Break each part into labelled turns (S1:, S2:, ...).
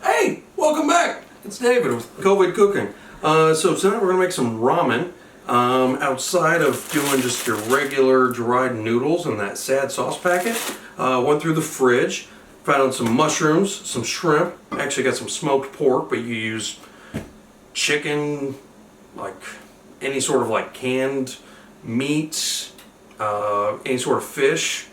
S1: Hey, welcome back. It's David with COVID Cooking. So tonight we're going to make some ramen outside of doing just your regular dried noodles in that sad sauce packet. Went through the fridge, found some mushrooms, some shrimp. Actually got some smoked pork, but you use chicken, like any sort of like canned meat, any sort of fish,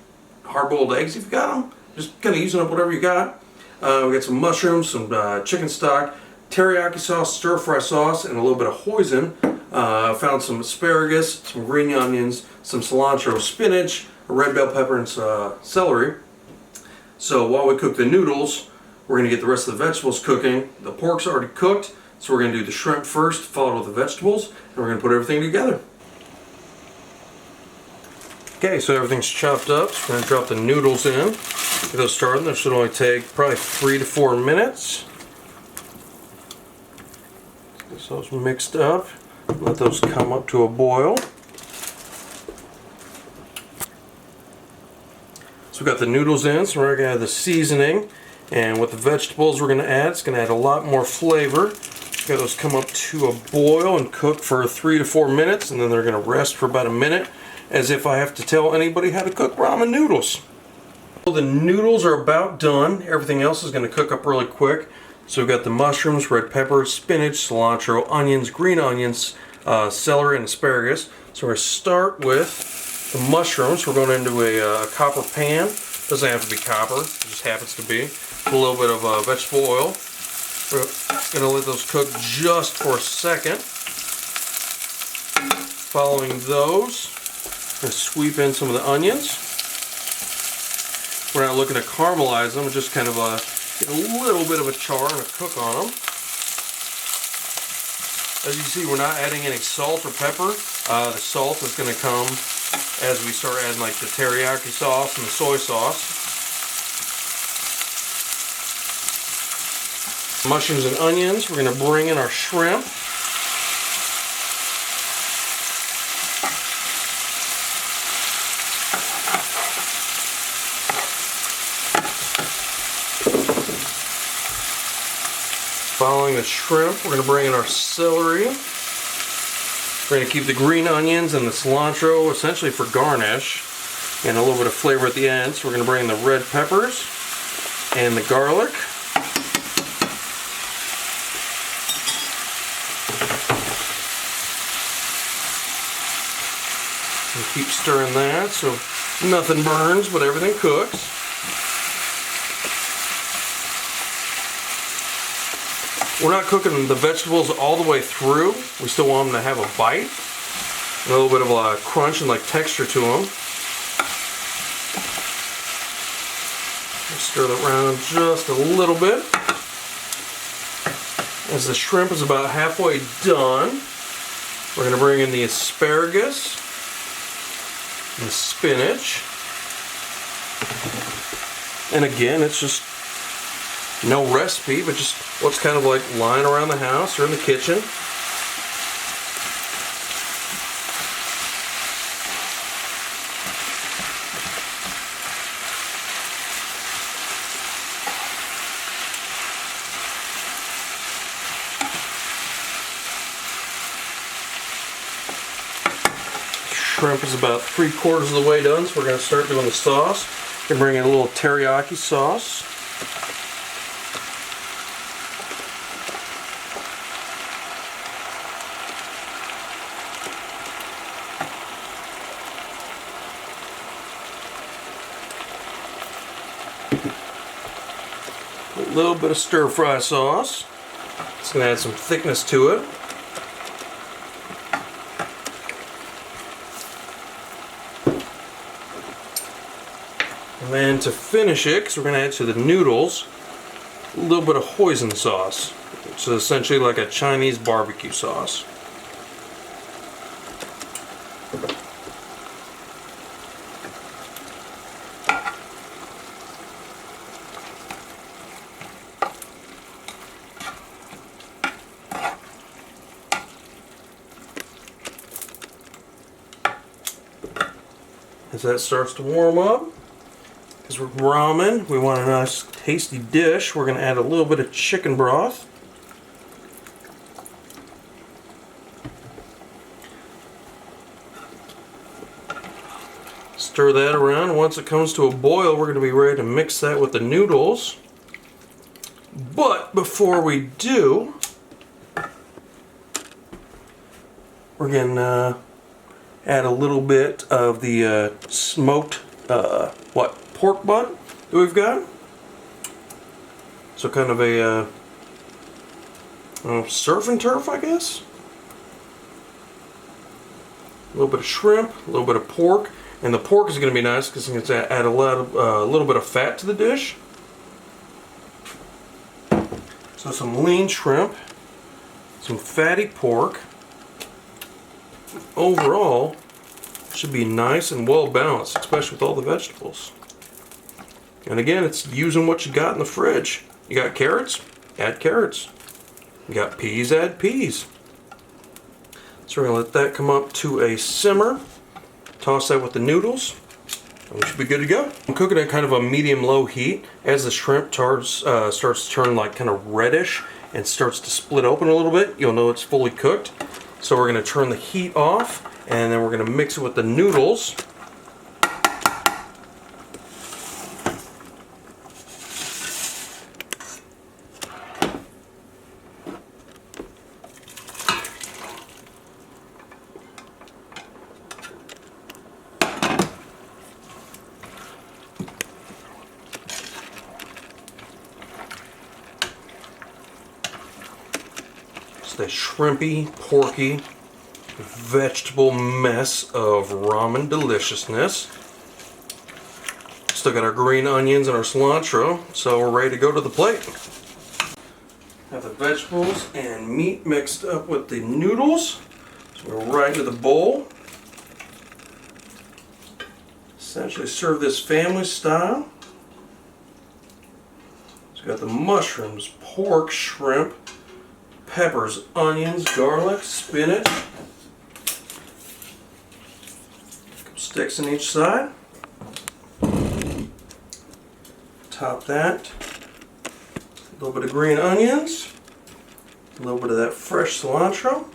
S1: hard-boiled eggs if you got them. Just kind of using up whatever you got. We got some mushrooms, some chicken stock, teriyaki sauce, stir-fry sauce, and a little bit of hoisin. Found some asparagus, some green onions, some cilantro, spinach, a red bell pepper, and celery. So while we cook the noodles, we're going to get the rest of the vegetables cooking. The pork's already cooked, so we're going to do the shrimp first, followed with the vegetables, and we're going to put everything together. Okay, so everything's chopped up, so we're going to drop the noodles in. Get those started. This should only take probably 3 to 4 minutes. Get those mixed up. Let those come up to a boil. So we've got the noodles in, so we're going to add the seasoning. And with the vegetables we're going to add, it's going to add a lot more flavor. Get those come up to a boil and cook for 3 to 4 minutes, and then they're going to rest for about a minute, as if I have to tell anybody how to cook ramen noodles. Well, the noodles are about done. Everything else is going to cook up really quick. So we've got the mushrooms, red pepper, spinach, cilantro, onions, green onions, celery, and asparagus. So we're going to start with the mushrooms. We're going into a copper pan. Doesn't have to be copper, it just happens to be. A little bit of vegetable oil. We're going to let those cook just for a second. Following those, we're going to sweep in some of the onions. We're not looking to caramelize them, just kind of get a little bit of a char and a cook on them. As you can see, we're not adding any salt or pepper. The salt is going to come as we start adding like the teriyaki sauce and the soy sauce. Mushrooms and onions, we're going to bring in our shrimp. Following the shrimp, we're going to bring in our celery. We're going to keep the green onions and the cilantro essentially for garnish and a little bit of flavor at the end. So we're going to bring in the red peppers and the garlic. And keep stirring that so nothing burns but everything cooks. We're not cooking the vegetables all the way through. We still want them to have a bite, a little bit of a crunch and like texture to them. Stir that around just a little bit. As the shrimp is about halfway done, we're going to bring in the asparagus and the spinach. And again, it's just no recipe, but just what's kind of like lying around the house or in the kitchen. Shrimp is about 3/4 of the way done, so we're going to start doing the sauce. We're going to bring in a little teriyaki sauce. A little bit of stir-fry sauce. It's going to add some thickness to it. And then to finish it, because we're going to add to the noodles, a little bit of hoisin sauce, which is essentially like a Chinese barbecue sauce. As that starts to warm up, because we're ramen, we want a nice tasty dish, we're going to add a little bit of chicken broth. Stir that around. Once it comes to a boil, we're going to be ready to mix that with the noodles. But before we do, we're going to add a little bit of the smoked pork butt that we've got. So kind of a surf and turf, I guess. A little bit of shrimp, a little bit of pork, and the pork is going to be nice because it's going to add a little bit of fat to the dish. So some lean shrimp, some fatty pork. Overall, should be nice and well balanced, especially with all the vegetables. And again, it's using what you got in the fridge. You got carrots? Add carrots. You got peas? Add peas. So we're going to let that come up to a simmer. Toss that with the noodles. And we should be good to go. I'm cooking at kind of a medium-low heat. As the shrimp starts to turn like kind of reddish and starts to split open a little bit, you'll know it's fully cooked. So we're going to turn the heat off, and then we're going to mix it with the noodles. The shrimpy, porky, vegetable mess of ramen deliciousness. Still got our green onions and our cilantro, so we're ready to go to the plate. Have the vegetables and meat mixed up with the noodles. So we're right into the bowl. Essentially serve this family style. So we got the mushrooms, pork, shrimp, peppers, onions, garlic, spinach. Couple sticks on each side. Top that. A little bit of green onions. A little bit of that fresh cilantro.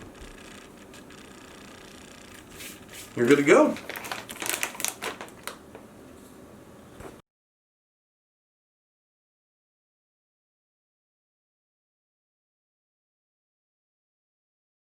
S1: You're good to go.